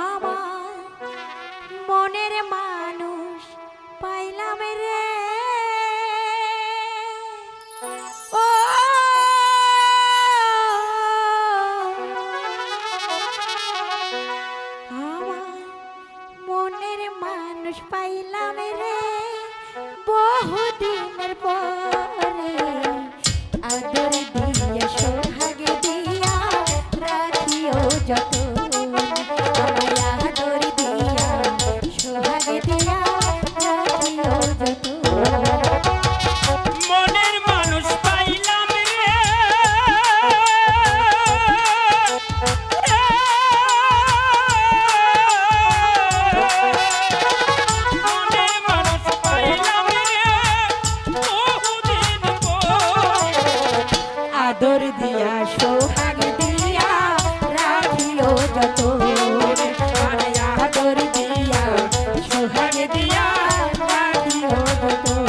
আমার মনের মানুষ পাইলাম রে, ও আমার মনের মানুষ পাইলাম রে, বহুদিনের পরে আদর দিয়া সোহাগ দিয়া রাখিও যতন, আমায় আদর দিয়া সোহাগ দিয়া রাখিও যতন। মনের মানুষ পাইলাম রে, মনের মানুষ পাইলাম রে, বহুদিন পর আদর দিয়া সোহাগ দিয়া রাখিও যতন, আমায় আদর দিয়া সোহাগ দিয়া রাখিও যতন।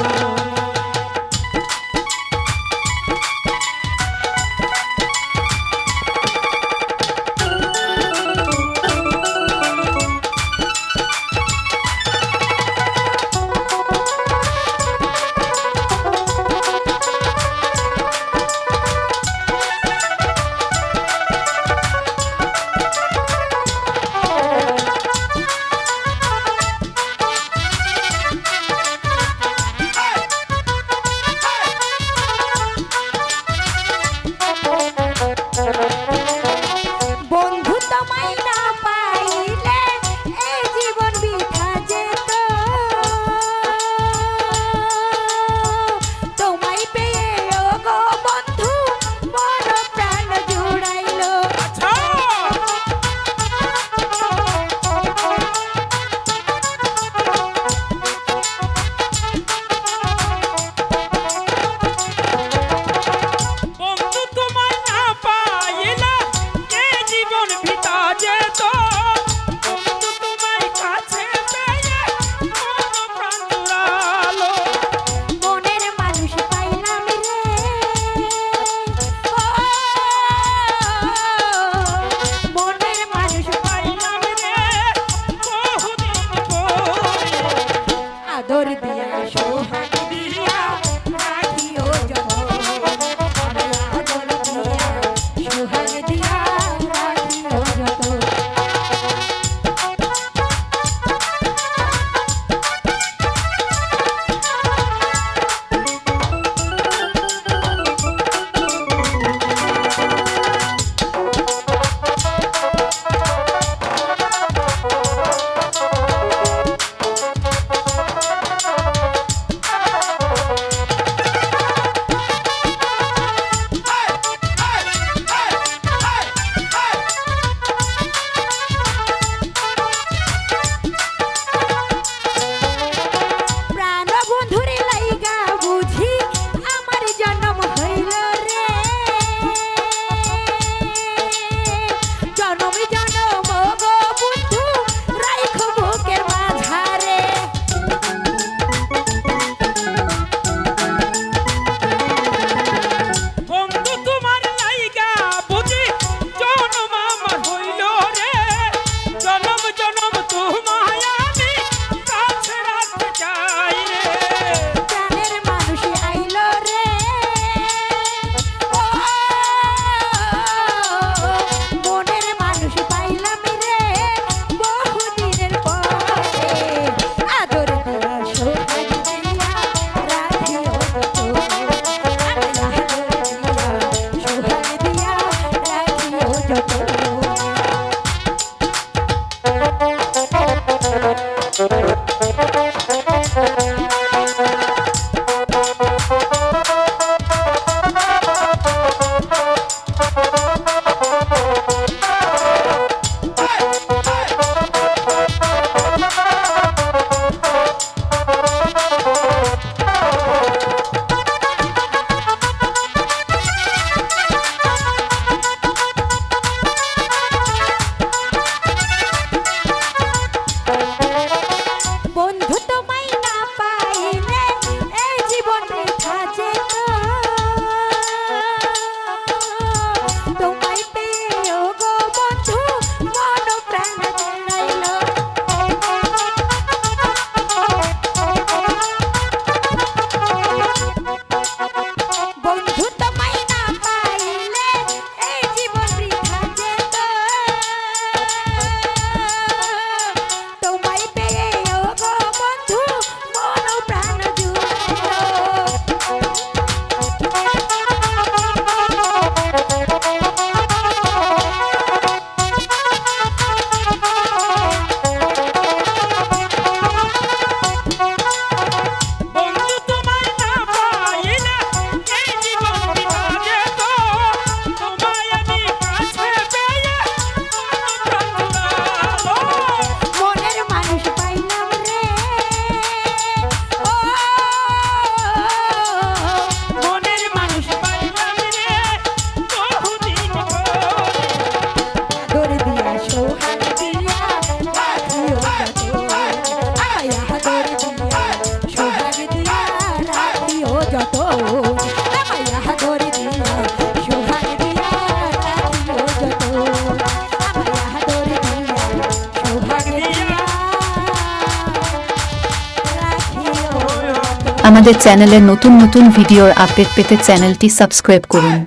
বন্ধু তোমায় না পাইলে এই জীবন বৃথা যেত, তোমায় পেয়ে ও গো বন্ধু মন প্রাণ জুড়াইলো। আচ্ছা বন্ধু তোমায় না পাইলা এ জীবন ভিতা যেত, বন্ধু তোমায় কাছে পেয়ে মন প্রাণ জুড়ালো। মনের মানুষ পাইলাম রে, ও মনের মানুষ পাইলাম রে বহুদিন পরে, আদর দিয়া সোহাগ দিয়া রাখিও যতন, আমায় আদর দিয়া সোহাগ দিয়া রাখিও যতন। সোহাগ দিয়া রাখিও যতন আমায় আদর দিয়া সোহাগ দিয়া রাখিও যতন আমায় আদর দিয়া সোহাগ দিয়া রাখিও যতন আমায় আদর দিয়া সোহাগ দিয়া রাখিও যতন। আমাদের চ্যানেলের নতুন নতুন ভিডিওর আপডেট পেতে চ্যানেলটি সাবস্ক্রাইব করুন।